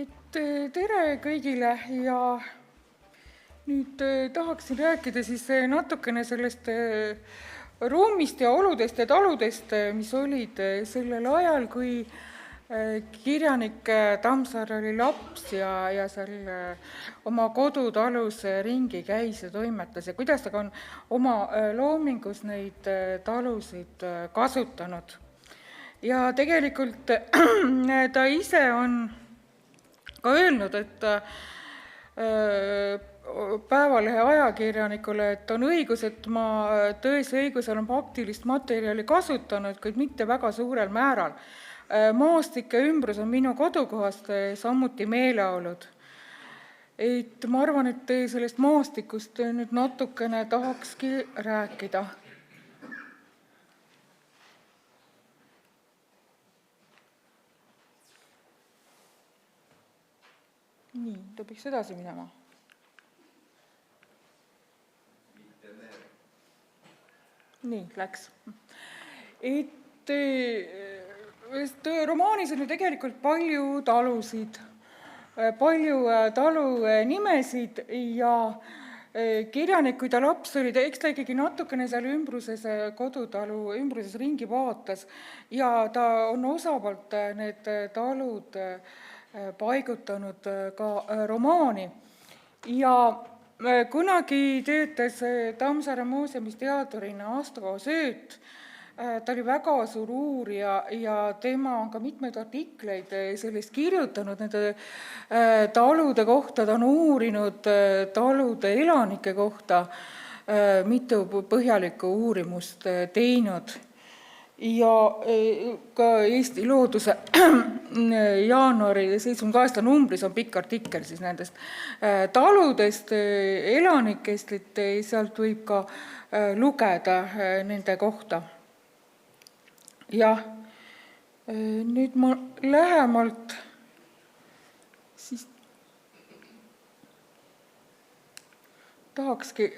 Tere kõigile ja nüüd tahaksin rääkida siis natukene sellest ruumist ja oludest ja taludest, mis olid sellel ajal, kui kirjanik Tammsaare oli laps ja seal oma kodutalus ringi käis ja toimetas ja kuidas ta on oma loomingus neid talusid kasutanud. Ja tegelikult ta ise on ka öelnud, et Päevalehe ajakirjanikule, et on õigus, et ma tõese õigusel on faktilist materjali kasutanud, kuid mitte väga suurel määral. Maastik ja ümbrus on minu kodukohast samuti meeleolud. Et ma arvan, et sellest maastikust nüüd natukene tahakski rääkida. Nii, ta peaks edasi minema. Nii, läks. Et romaanis on ju tegelikult palju talusid, palju talu nimesid ja kirjanik, kui ta laps oli, eks ta ikkagi natukene seal ümbruses, kodutalu ümbruses ringi vaatas ja ta on osavalt need talud paigutanud ka romaani. Ja kunagi töötas Tammsaare muuseumis teadurina Asto Sööt. Ta oli väga suur uurija ja tema on ka mitmeid artikleid sellest kirjutanud nende talude kohta. Ta on uurinud talude elanike kohta, mitu põhjalikku uurimust teinud. Ja ka Eesti Looduse jaanuari 78 numbris on pikk artikkel siis nendest taludest, elanikest, et sealt võib ka lugeda nende kohta. Ja nüüd ma lähemalt siis tahakski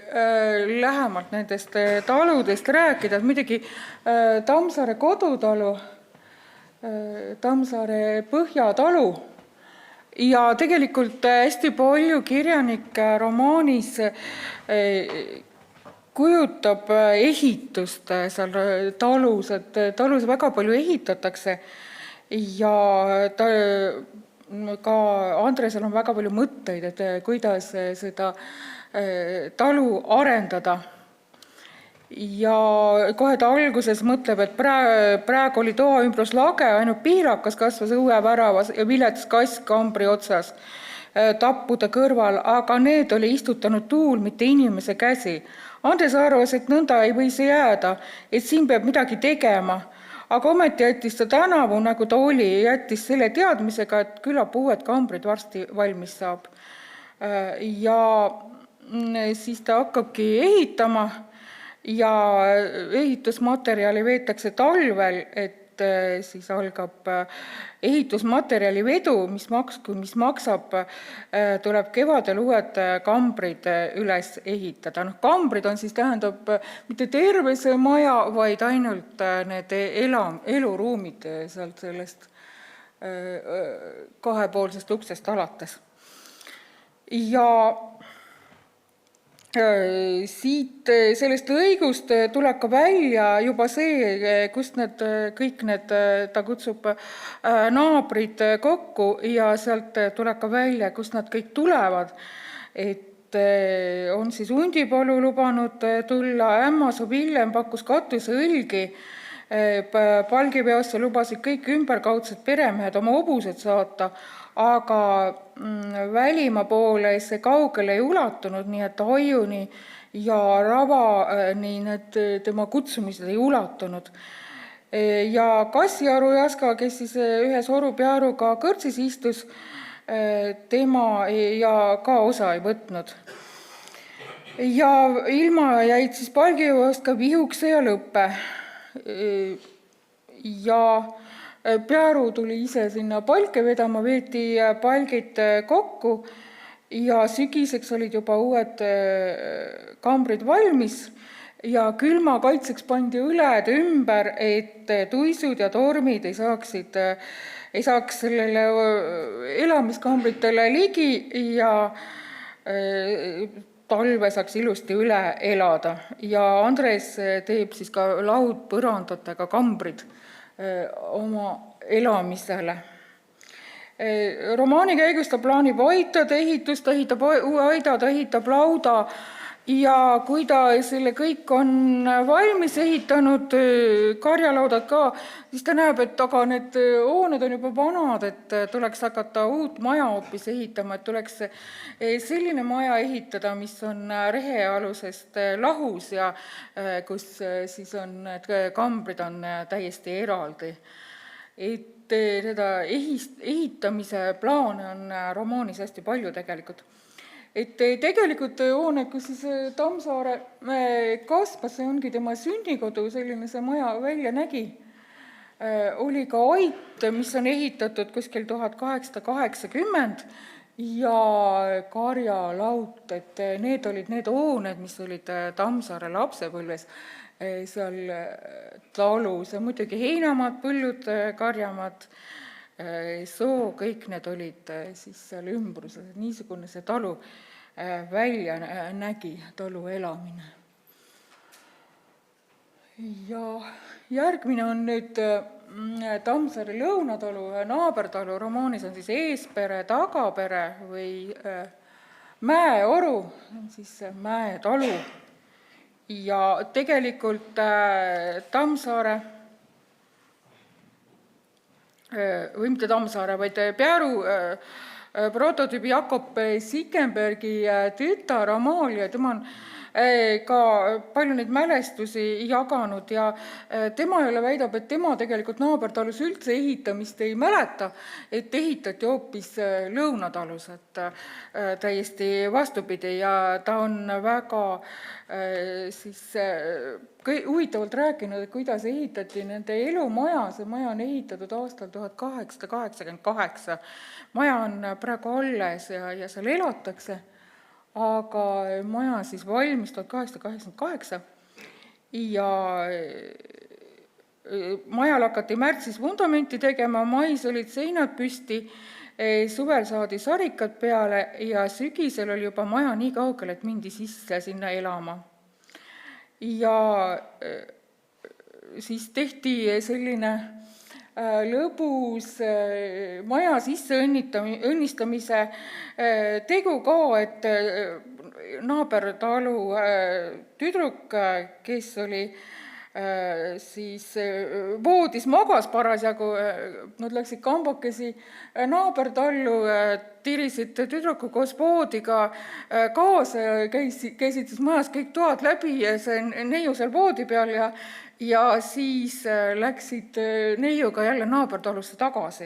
lähemalt nendest taludest rääkida. Muidugi Tammsaare kodutalu, Tammsaare Põhjatalu ja tegelikult hästi palju kirjanike romaanis kujutab ehitust seal talus, et talus väga palju ehitatakse ja ka Andresel on väga palju mõtteid, et kuidas seda talu arendada. Ja kohe ta alguses mõtleb, et praegu oli toa ümbrus lage, ainult piirakas kasvas õueväravas ja vilets kass kambri otsas tappude kõrval, aga need oli istutanud tuul, mitte inimese käsi. Andres arvas, et nõnda ei või see jääda, et siin peab midagi tegema. Aga ometi jättis ta tänavu, nagu ta oli, jättis selle teadmisega, et küllap uued kambrid varsti valmis saab. Ja siis ta hakkabki ehitama ja ehitusmaterjali veetakse talvel, et siis algab ehitusmaterjali vedu, mis maksab, tuleb kevadel uued kambrid üles ehitada. Kambrid on siis tähendab mitte terve see maja, vaid ainult need eluruumid sealt sellest kahepoolsest uksest alates. Ja siit sellest lõigust tuleb ka välja juba see, kust kõik need, ta kutsub naabrid kokku ja sealt tuleb ka välja, kust nad kõik tulevad. Et on siis Undipalu lubanud tulla, Ämmasoo Villem pakkus katuseõlgi, Palgipeosse lubasid kõik ümberkaudsed peremehed oma hobused saata, aga välima poole see kaugele ei ulatunud, nii et Aiuni ja Ravani need tema kutsumised ei ulatunud. Ja Kassiaru Jaska, kes siis ühes orupearuga kõrtsis istus, tema ja ka osa ei võtnud. Ja ilma jäid siis Palgipeost ka Vihukse ja Lõppe. Ja Pearu tuli ise sinna palke vedama, veeti palgid kokku ja sügiseks olid juba uued kambrid valmis ja külma kaitseks pandi õled ümber, et tuisud ja tormid ei saaks sellele elamiskambritele ligi ja talve saaks ilusti üle elada. Ja Andres teeb siis ka laudpõrandatega kambrid oma elamisele. Romaani käigus ta plaanib aitade ehitust, ta ehitab aida, ta ehitab lauda ja kui ta selle kõik on valmis ehitanud, karjalaudad ka, siis ta näeb, et aga need hooned on juba vanad, et tuleks hakata uut maja hoopis ehitama, et tuleks selline maja ehitada, mis on rehealusest lahus ja kus siis on need kambrid on täiesti eraldi. Et seda ehitamise plaane on romaanis hästi palju tegelikult. Et tegelikult hoone, kus siis Tammsaare kasvas, see ongi tema sünnikodu, selline see maja välja nägi. Oli ka ait, mis on ehitatud kuskil 1880 ja karjalaut, et need olid need hooned, mis olid Tammsaare lapsepõlves seal talus ja muidugi heinamaad, põllud, karjamaad, soo, kõik need olid siis seal ümbruses. Niisugune see talu välja nägi, talu elamine. Ja järgmine on nüüd Tammsaare lõunatalu, naabertalu. Romaanis on siis eespere, tagapere või mäeoru, siis mäetalu. Ja tegelikult Tammsaare, või mitte Tammsaare, vaid Pearu prototüübi Jakob Sikenbergi tütar Amalia, tema on ka palju neid mälestusi jaganud ja tema jälle väidab, et tema tegelikult naabertalus üldse ehitamist ei mäleta, et ehitati hoopis lõunatalus, et täiesti vastupidi ja ta on väga siis huvitavalt rääkinud, et kuidas ehitati nende elumaja, see maja on ehitatud aastal 1888, maja on praegu alles ja seal elatakse, aga maja siis valmis 1888 ja majal hakati märtsis vundamenti tegema, mais olid seinad püsti, suvel saadi sarikad peale ja sügisel oli juba maja nii kaugel, et mindi sisse sinna elama. Ja siis tehti selline lõbus maja sisse õnnistamise tegu ka, et naabertalu tüdruk, kes oli siis voodis magas parasjagu, nad läksid kambakesi naabertallu, tirisid tüdruku koos voodiga kaasa ja käisid siis majas kõik toad läbi ja see neiu seal voodi peal ja siis läksid neiuga jälle naabertalusse tagasi,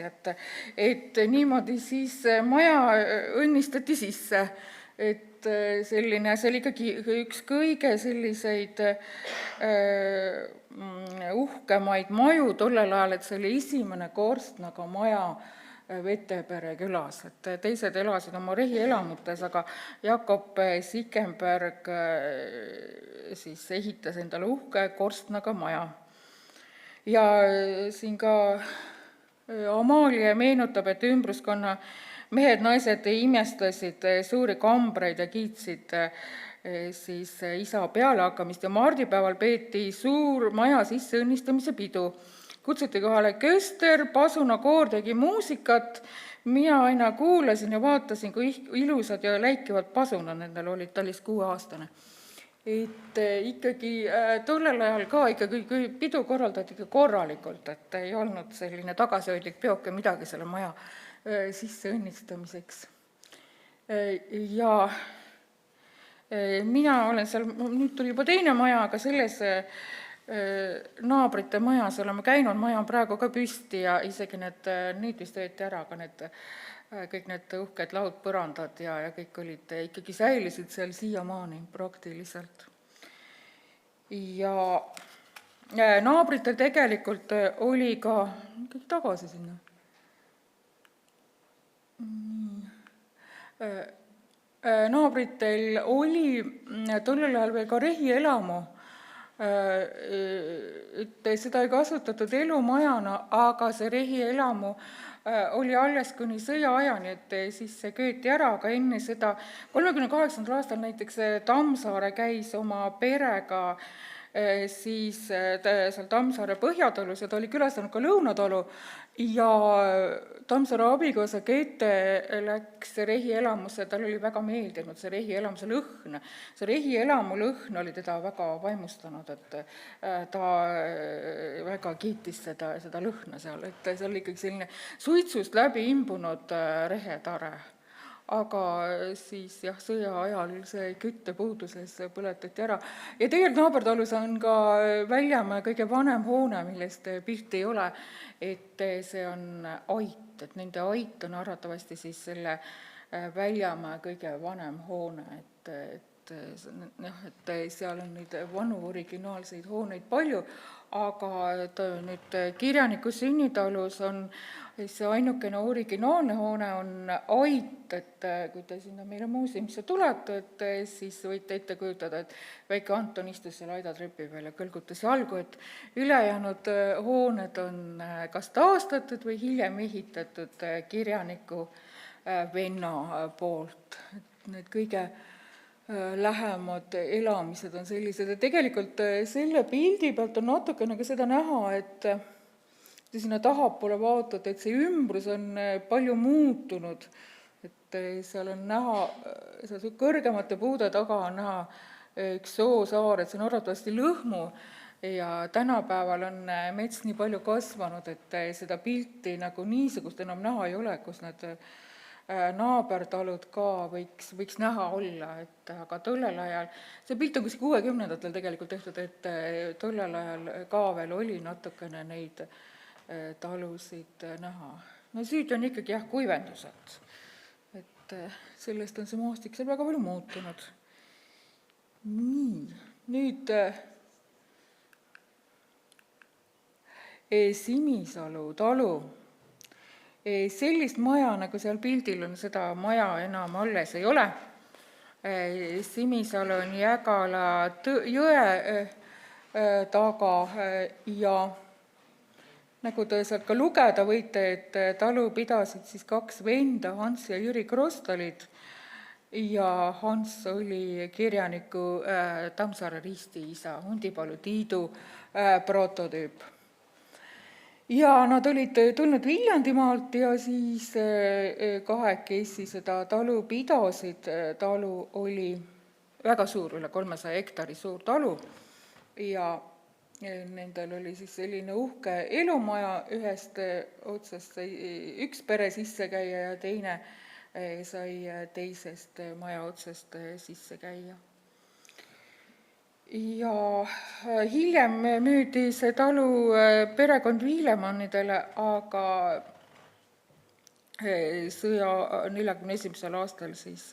et niimoodi siis maja õnnistati sisse, et selline, see oli ikkagi üks kõige selliseid uhkemaid maju tollel ajal, et see oli esimene korstnaga maja Vetepere külas, et teised elasid oma rehielamutes, aga Jakob Sikenberg siis ehitas endale uhke korstnaga maja. Ja siin ka Amalia meenutab, et ümbruskonna mehed, naised imestasid suuri kambreid ja kiitsid siis isa pealehakkamist ja mardipäeval peeti suur maja sisse õnnistamise pidu. Kutsuti kohale köster, pasunakoor tegi muusikat, mina aina kuulasin ja vaatasin, kui ilusad ja läikivad pasunad nendel olid, ta oli 6-aastane. Et ikkagi tollel ajal ka ikkagi pidu korraldati korralikult, et ei olnud selline tagasihoidlik peoke midagi selle maja sisse õnnistamiseks. Ja mina olen seal, nüüd tuli juba teine maja, aga selles naabrite majas oleme käinud, maja on praegu ka püsti ja isegi need vist võeti ära, aga kõik need uhked laudpõrandad ja kõik olid, ikkagi säilisid seal siiamaani praktiliselt. Ja naabritel tegelikult oli ka, kõik tagasi sinna. Naabritel oli tollel ajal veel ka rehielamu, et seda ei kasutatud elumajana, aga see rehielamu oli alles kuni sõjaajani, et siis see köeti ära, aga enne seda 1938. aastal näiteks Tammsaare käis oma perega siis seal Tammsaare Põhjatalus ja ta oli külastanud ka Lõunatalu ja Tammsaare abikaasa Keete läks rehielamusse, tal oli väga meeldinud see rehielamuse lõhn. See rehielamu lõhn oli teda väga vaimustanud, et ta väga kiitis seda lõhna seal, et see oli ikkagi selline suitsust läbi imbunud rehetare. Aga siis jah, sõja ajal see küttepuuduses põletati ära. Ja tegelikult naabertalus on ka Väljamäe kõige vanem hoone, millest pilti ei ole, et see on ait, et nende ait on arvatavasti siis selle Väljamäe kõige vanem hoone, et seal on neid vanu originaalseid hooneid palju, aga nüüd kirjaniku Sünnitalus on see ainukene originaalne hoone on ait, et kui te sinna meile muuseumisse tulete, et siis võite ette kujutada, et väike Anton istus seal aidatrepi peal ja kõlgutas jalgu, et ülejäänud hooned on kas taastatud või hiljem ehitatud kirjaniku venna poolt. Need kõige lähemad elamised on sellised, et tegelikult selle pildi pealt on natukene ka seda näha, et sinna tahapoole vaatad, et see ümbrus on palju muutunud, et seal on näha, seal kõrgemate puude taga on näha üks soosaar, et see on arvatavasti Lõhmu ja tänapäeval on mets nii palju kasvanud, et seda pilti nagu niisugust enam näha ei ole, kus need naabertalud ka võiks näha olla, et aga tollel ajal, see pilt on kuskil 60-ndatel tegelikult tehtud, et tollel ajal ka veel oli natukene neid talusid näha. No süüdi on ikkagi jah kuivendused, et sellest on see maastik seal väga palju muutunud. Nii, nüüd Simisalu talu. Sellist maja, nagu seal pildil on, seda maja enam alles ei ole. Simisalu on Jägala jõe taga ja nagu te sealt ka lugeda võite, et talu pidasid siis 2 venda, Hans ja Jüri Krostalid ja Hans oli kirjaniku Tammsaare ristiisa, Hundipalu Tiidu prototüüp. Ja nad olid tulnud Viljandimaalt ja siis kahekesi seda talu pidasid. Talu oli väga suur, üle 300 hektari suur talu ja nendel oli siis selline uhke elumaja, ühest otsast sai üks pere sisse käia ja teine sai teisest maja otsast sisse käia. Ja hiljem müüdi see talu perekond Viilemannidele, aga sõja 41. aastal siis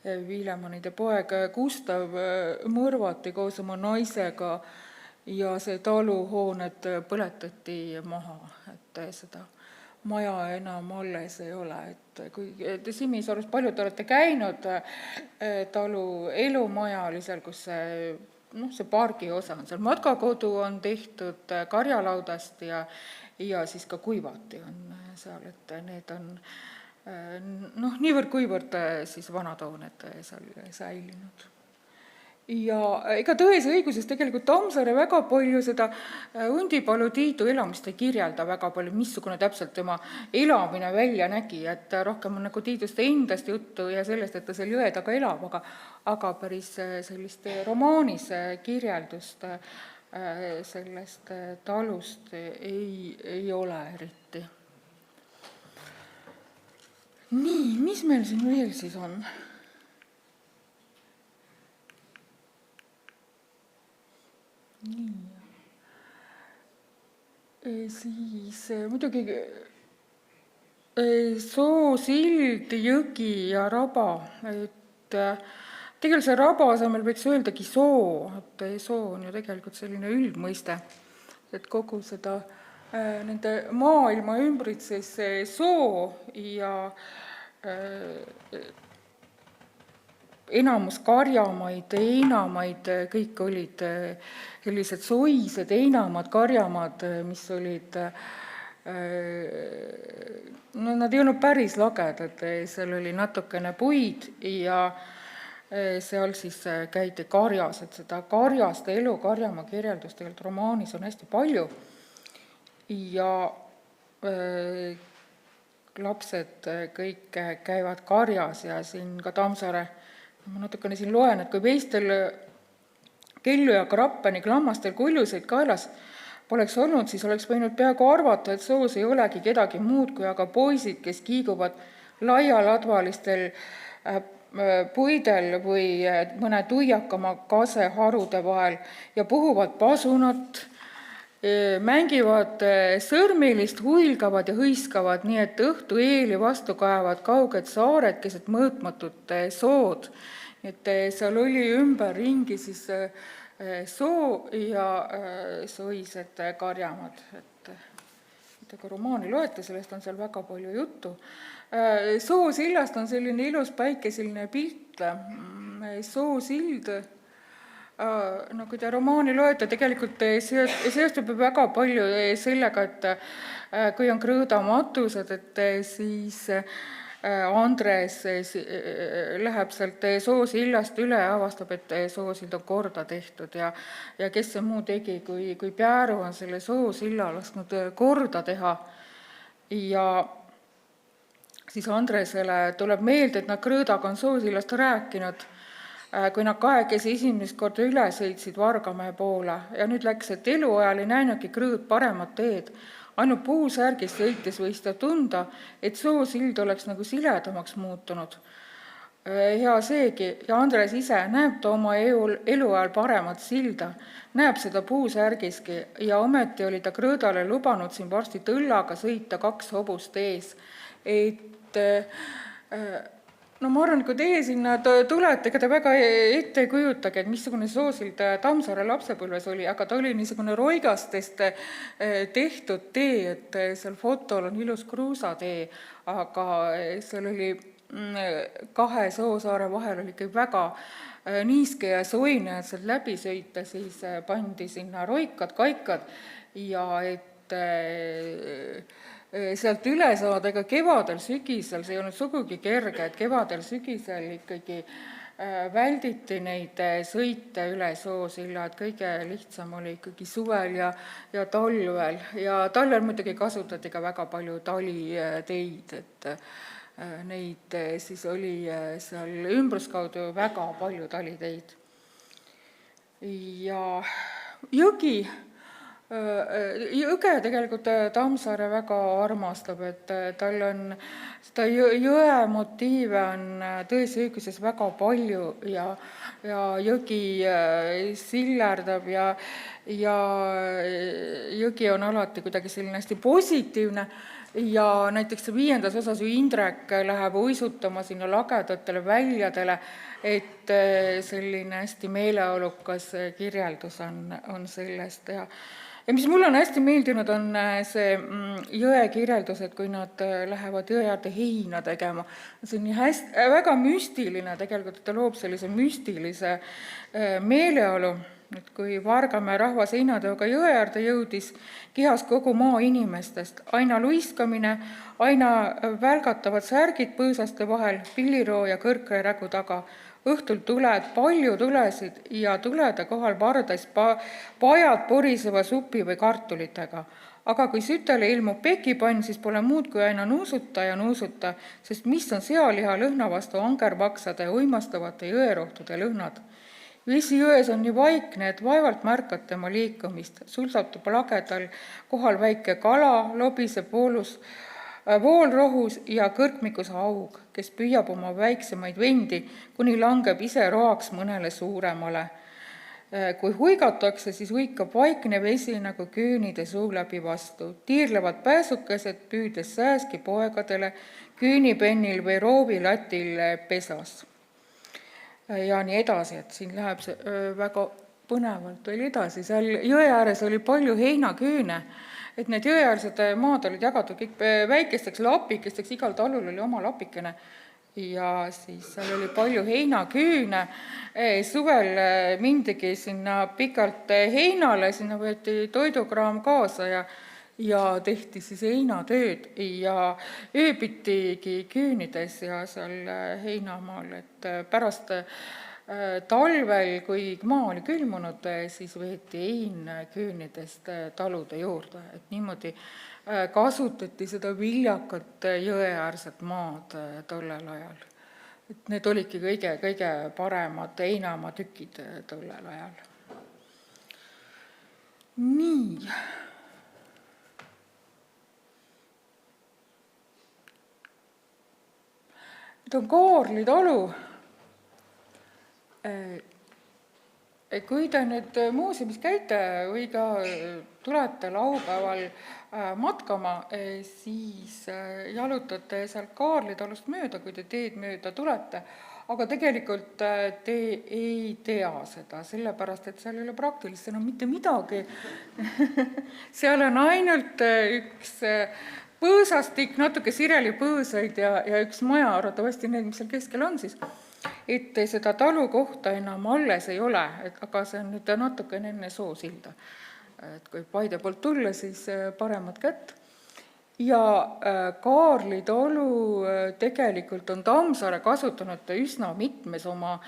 Viilemannide poeg Gustav mõrvati koos oma naisega ja see taluhooned põletati maha, et seda maja enam alles ei ole. Et kui Simisalus paljud te olete käinud, talu elumaja oli seal, kus see pargi osa on seal, matkakodu on tehtud karjalaudast ja siis ka kuivati on seal, et need on niivõrd kuivõrd siis vanad hooned seal säilinud. Ja ega Tõese õiguses tegelikult Tammsaare väga palju seda Hundipalu Tiidu elamist ei kirjelda väga palju, missugune täpselt tema elamine välja nägi, et rohkem on nagu Tiidust endast juttu ja sellest, et ta seal jõe taga elab, aga päris sellist romaanis kirjeldust sellest talust ei ole eriti. Nii, mis meil siin veel siis on? Nii. Siis muidugi soo, sild, jõgi ja raba, et tegelikult see raba asemel võiks öeldagi soo, et soo on ju tegelikult selline üldmõiste, et kogu seda nende maailma ümbritses soo ja enamus karjamaid, heinamaid, kõik olid sellised soised heinamad, karjamad, mis olid, no nad ei olnud päris lagedad, seal oli natukene puid ja seal siis käidi karjas, et seda karjaste elu, karjamaa kirjeldust tegelikult romaanis on hästi palju ja lapsed kõik käivad karjas ja siin ka Tammsaare, ma natukene siin loen, et kui veistel kellu ja krappani klammastel kuljuseid kaelas poleks olnud, siis oleks võinud peaaegu arvata, et soos ei olegi kedagi muud kui aga poisid, kes kiiguvad laialadvalistel puidel või mõne tuiakama kaseharude vahel ja puhuvad pasunat, mängivad sõrmilist, huilgavad ja hõiskavad, nii et õhtu eeli vastu kaevad kauged saared keset mõõtmatut sood. Et seal oli ümberringi siis soo ja soised karjamad. Et kui romaani loete, sellest on seal väga palju juttu. Soosillast on selline ilus päikeseline pilt. Soosild, no kui te romaani loete, tegelikult seostub väga palju sellega, et kui on Krõõda matused, et siis Andres läheb sealt Soosillast üle ja avastab, et Soosild on korda tehtud ja kes see muu tegi, kui Pääru on selle Soosilla lasknud korda teha ja siis Andresele tuleb meelde, et nad Krõõdaga on Soosillast rääkinud, kui nad kahekesi esimest korda üle sõitsid Vargamäe poole ja nüüd läks, et eluajal ei näinudki Krõõd paremat teed. Ainult puusärgis sõites võis ta tunda, et Soosild oleks nagu siledamaks muutunud. Hea seegi, ja Andres ise näeb ta oma eluajal paremat silda, näeb seda puusärgiski ja ometi oli ta Krõõdale lubanud siin varsti tõllaga sõita 2 hobust ees. Et no ma arvan, kui teie sinna tulete, ega te väga ette ei kujutage, et missugune Soosild Tammsaare lapsepõlves oli, aga ta oli niisugune roigastest tehtud tee, et seal fotol on ilus kruusatee, aga seal oli 2 Soosaare vahel oli ikka väga niiske ja soine, et sealt läbi sõita, siis pandi sinna roikad, kaikad ja et sealt üle saada, ega kevadel, sügisel, see ei olnud sugugi kerge, et kevadel, sügisel ikkagi välditi neid sõite üle Soosilla, et kõige lihtsam oli ikkagi suvel ja talvel. Ja talvel muidugi kasutati ka väga palju taliteid, et neid siis oli seal ümbruskaudu väga palju taliteid. Ja jõge tegelikult Tammsaare väga armastab, et tal on seda jõe motiive on Tõese õiguses väga palju ja jõgi sillerdab ja jõgi on alati kuidagi selline hästi positiivne ja näiteks 5. osas ju Indrek läheb uisutama sinna lagedatele väljadele, et selline hästi meeleolukas kirjeldus on sellest ja mis mulle on hästi meeldinud, on see jõe kirjeldus, et kui nad lähevad jõe äärde heina tegema. See on nii väga müstiline tegelikult, et ta loob sellise müstilise meeleolu, et kui Vargamäe rahvas heinatööga jõe äärde jõudis, kihas kogu maa inimestest, aina luiskamine, aina välgatavad särgid põõsaste vahel, pilliroo ja kõrkrerägu taga. Õhtul tuled, palju tulesid ja tulede kohal pardais pajad poriseva supi või kartulitega. Aga kui sütele ilmub pekipann, siis pole muud kui aina nuusuta, sest mis on sealiha lõhna vastu angervaksade ja uimastavate jõerohtude lõhnad. Vesi jões on nii vaikne, et vaevalt märkad tema liikumist. Sulsatub lagedal kohal väike kala, lobiseb voolrohus ja kõrkmikus haug, kes püüab oma väiksemaid vendi, kuni langeb ise roaks mõnele suuremale. Kui huigatakse, siis huikab vaikne vesi nagu küünide suu läbi vastu. Tiirlevad pääsukesed, püüdes sääski poegadele küünipennil või roovilatil pesas. Ja nii edasi, et siin läheb see väga põnevalt veel edasi. Seal jõe ääres oli palju heinaküüne, et need jõeäärsed maad olid jagatud kõik väikesteks lapikesteks, igal talul oli oma lapikene ja siis seal oli palju heinaküüne. Suvel mindigi sinna pikalt heinale, sinna võeti toidukraam kaasa ja tehti siis heinatööd ja ööbitigi küünides ja seal heinamaal, et pärast talvel, kui maa oli külmunud, siis võeti hein küünidest talude juurde, et niimoodi kasutati seda viljakat jõeäärset maad tollel ajal. Et need olidki kõige paremad heinamatükid tollel ajal. Nii. Nüüd on Kaarli talu. Kui te nüüd muuseumis käite või ka tulete laupäeval matkama, siis jalutate sealt Kaarli talust mööda, kui te teed mööda tulete, aga tegelikult te ei tea seda, sellepärast et seal ei ole praktiliselt enam mitte midagi. Seal on ainult üks põõsastik, natuke sirelipõõsaid ja üks maja, arvatavasti need, mis seal keskel on siis. Et seda talu kohta enam alles ei ole, aga see on nüüd natuke enne Soosilda. Et kui Paide poolt tulla, siis paremat kätt. Ja Kaarli talu tegelikult on Tammsaare kasutanud üsna mitmes oma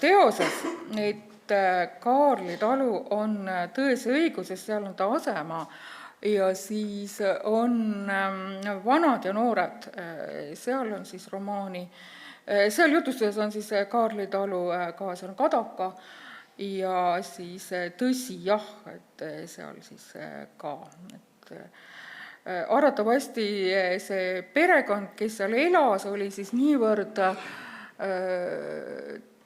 teoses, et Kaarli talu on Tõese õiguses, seal on ta asemaa ja siis on Vanad ja noored, seal on siis romaani. Seal jutustuses on siis Kaarli talu kaas on Kadaka ja siis Tõsi jah, et seal siis ka. Et arvatavasti see perekond, kes seal elas, oli siis niivõrd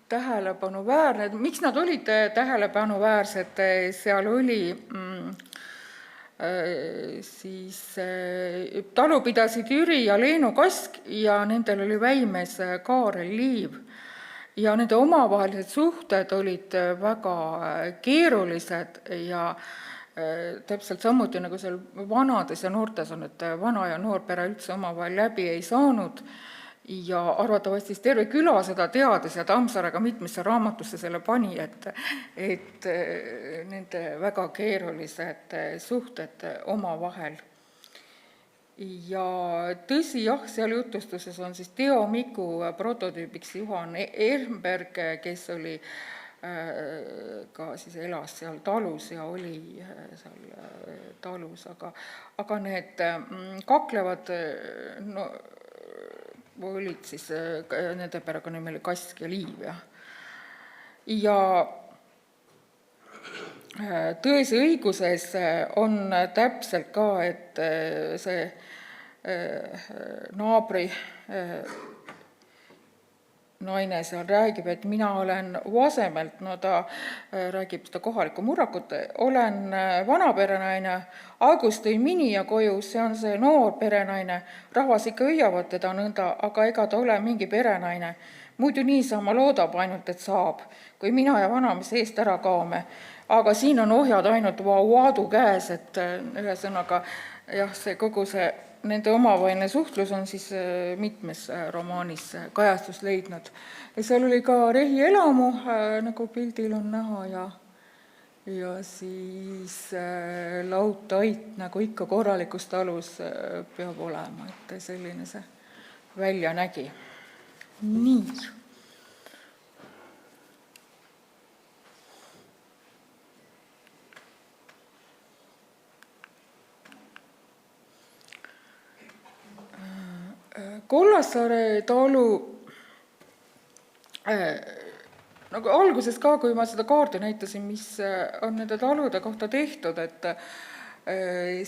tähelepanuväärne. Miks nad olid tähelepanuväärsed? Seal oli siis talu pidasid Jüri ja Leenu Kask ja nendel oli väimes Kaarel Liiv ja nende omavahelised suhted olid väga keerulised ja täpselt samuti nagu seal vanades ja noortes on, et vana ja noor pere üldse omavahel läbi ei saanud ja arvatavasti terve küla seda teadis ja Tammsaare ka mitmesse raamatusse selle pani, et nende väga keerulised suhted omavahel. Ja Tõsi jah, seal jutustuses on siis Teo Miku prototüübiks Juhan Ehrenberg, kes oli ka siis elas seal talus ja oli seal talus, aga need kaklevad olid siis nende perekonnanimi Kask ja Liiv. Ja Tõese õiguses on täpselt ka, et see naabri naine seal räägib, et mina olen Vasemelt, no ta räägib seda kohalikku murrakut, olen vanaperenaine, August tõi Minija koju, see on see noor perenaine, rahvas ikka hüüavad teda nõnda, aga ega ta ole mingi perenaine. Muidu niisama loodab ainult, et saab, kui mina ja vanamees eest ära kaome. Aga siin on ohjad ainult Vaadu käes, et ühesõnaga jah, see kogu see nende omavaheline suhtlus on siis mitmes romaanis kajastust leidnud. Ja seal oli ka Rehi elamu, nagu pildil on näha, ja siis laudtait, nagu ikka korralikus talus peab olema, et selline see välja nägi. Nii. Kollassaare talu, nagu alguses ka, kui ma seda kaarti näitasin, mis on nende talude kohta tehtud, et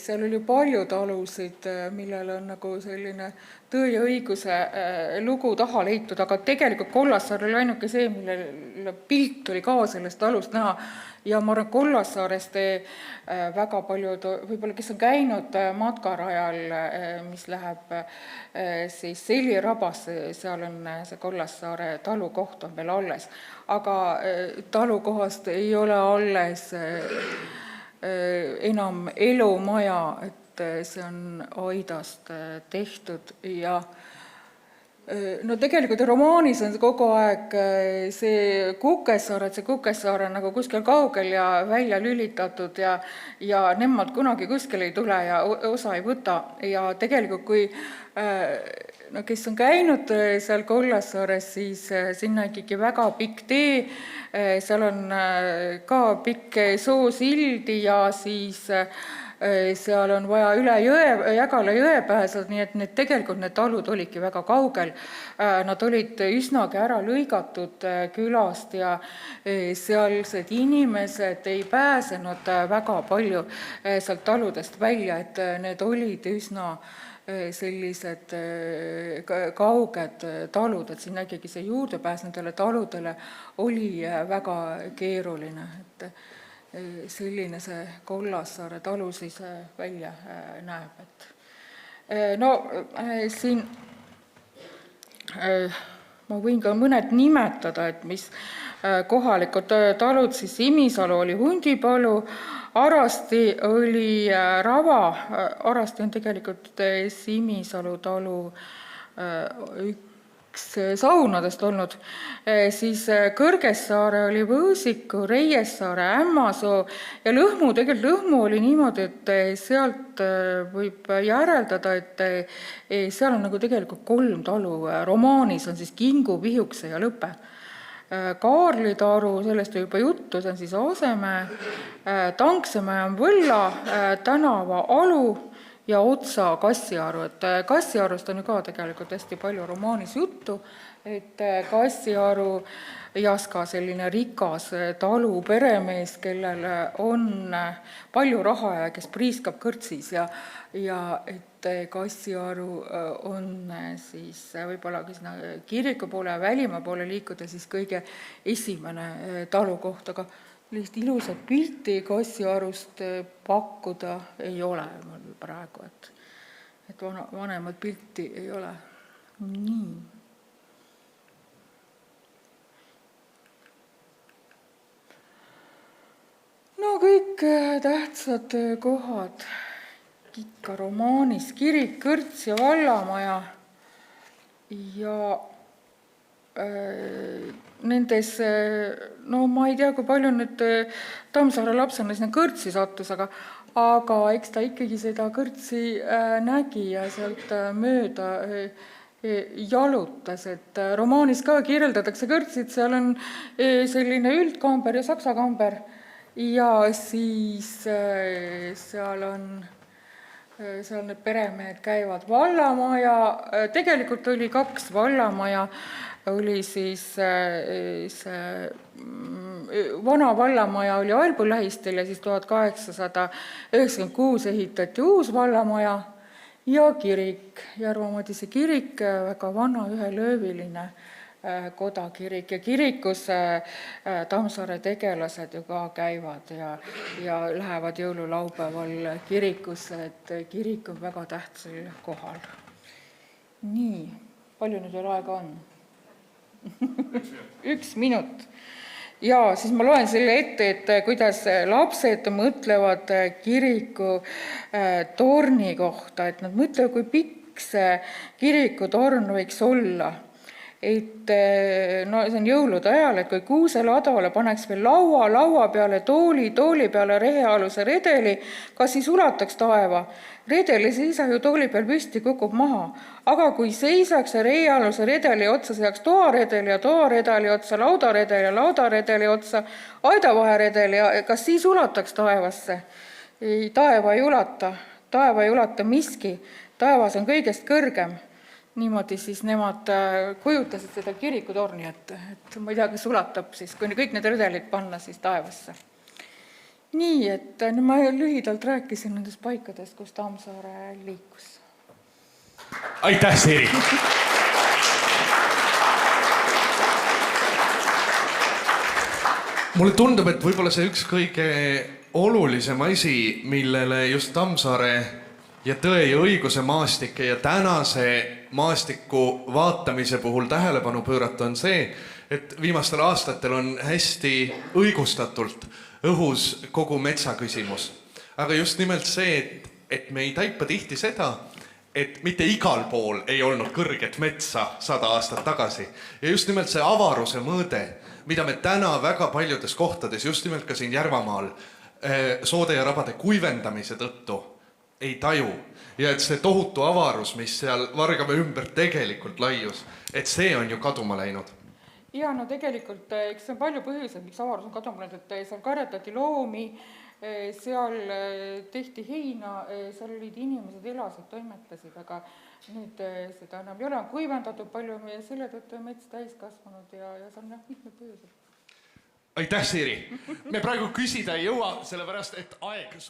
seal oli palju talusid, millel on nagu selline Tõe ja õiguse lugu taha leitud, aga tegelikult Kollassaar oli ainuke see, millel pilt oli ka sellest talust näha. Ja ma arvan, Kollassaarest väga paljud, võib-olla kes on käinud matkarajal, mis läheb siis Selirabasse, seal on see Kollassaare talu koht on veel alles. Aga talukohast ei ole alles enam elumaja, et see on aidast tehtud ja No tegelikult romaanis on kogu aeg see Kukessaar on nagu kuskil kaugel ja välja lülitatud ja nemad kunagi kuskil ei tule ja osa ei võta. Ja tegelikult kui kes on käinud seal Kollassaares, siis sinna ikkagi väga pikk tee, seal on ka pikk soosild ja siis seal on vaja üle Jägala jõe pääseda, nii et tegelikult need talud olidki väga kaugel. Nad olid üsnagi ära lõigatud külast ja sealsed inimesed ei pääsenud väga palju sealt taludest välja, et need olid üsna sellised kauged talud, et sinna ikkagi see juurdepääs nendele taludele oli väga keeruline, et selline see Kollassaare talu siis välja näeb. No siin ma võin ka mõned nimetada, et mis kohalikud talud, siis Imisalu oli Hundipalu, Arasti oli Rava, Arasti on tegelikult Imisalu talu üks saunadest olnud, siis Kõrgessaare oli Võõsiku, Reiessaare, Ämmasoo ja Lõhmu, tegelikult Lõhmu oli niimoodi, et sealt võib järeldada, et seal on nagu tegelikult 3 talu, romaanis on siis Kingu, Vihukse ja Lõpe. Kaarlitaru, sellest juba juttu, see on siis Asemäe, Tanksemäe on Võlla, Tänava Alu ja Otsa Kassiaru, et Kassiarust on ju ka tegelikult hästi palju romaanis juttu, et Kassiaru Jaska selline rikas talu peremees, kellel on palju raha ja kes priiskab kõrtsis ja et Kassiaru on siis võib-olla kiriku poole ja välimaa poole liikuda siis kõige esimene talukoht, aga lihtsalt ilusat pilti Kassiarust pakkuda ei ole mul praegu, et vanemat pilti ei ole. Nii. No kõik tähtsad kohad ikka romaanis, kirik, kõrts ja vallamaja ja nendes, no ma ei tea, kui palju nüüd Tammsaare lapsena sinna kõrtsi sattus, aga eks ta ikkagi seda kõrtsi nägi ja sealt mööda jalutas, et romaanis ka kirjeldatakse kõrtsid, seal on selline üldkamber ja saksakamber ja siis seal need peremehed käivad vallamaja, tegelikult oli 2 vallamaja, oli siis see vana vallamaja oli Albu lähistel ja siis 1896 ehitati uus vallamaja ja kirik, Järva-Madise kirik, väga vana ühelööviline kodakirik ja kirikus Tammsaare tegelased ju ka käivad ja lähevad jõululaupäeval kirikusse, et kirik on väga tähtsal kohal. Nii, palju nüüd veel aega on? 1 minut. Ja siis ma loen selle ette, et kuidas lapsed mõtlevad kiriku torni kohta, et nad mõtlevad, kui pikk see kirikutorn võiks olla. Et no see on jõulude ajal, et kui kuuseladvale paneks veel laua peale tooli peale rehealuse redeli, kas siis ulataks taeva? Redel ei seisa ju tooli peal püsti, kukub maha. Aga kui seisaks ja rehealuse redeli otsa seaks toaredeli ja toaredeli otsa laudaredeli ja laudaredeli otsa aidavaheredeli, kas siis ulataks taevasse? Ei, taeva ei ulata miski, taevas on kõigest kõrgem. Niimoodi siis nemad kujutasid seda kirikutorni, et ma ei tea, kes ulatab siis, kui kõik need redelid panna siis taevasse. Nii, et ma lühidalt rääkisin nendest paikadest, kus Tammsaare liikus. Aitäh, Siiri! Mulle tundub, et võib-olla see üks kõige olulisem asi, millele just Tammsaare ja Tõe ja õiguse maastike ja tänase maastiku vaatamise puhul tähelepanu pöörata on see, et viimastel aastatel on hästi õigustatult õhus kogu metsaküsimus. Aga just nimelt see, et me ei taipa tihti seda, et mitte igal pool ei olnud kõrget metsa 100 aastat tagasi. Ja just nimelt see avaruse mõõde, mida me täna väga paljudes kohtades, just nimelt ka siin Järvamaal, soode ja rabade kuivendamise tõttu ei taju. Ja et see tohutu avarus, mis seal Vargamäe ümber tegelikult laius, et see on ju kaduma läinud. Ja no tegelikult, eks on palju põhjuseid, miks avarus on kaduma läinud, et seal karjatati loomi, seal tehti heina, seal olid inimesed, elasid, toimetasid, aga nüüd seda enam ei ole, on kuivendatud palju ja selle tõttu on mets täis kasvanud ja see on mitmed põhjused. Aitäh, Siiri! Me praegu küsida ei jõua, sellepärast et aeg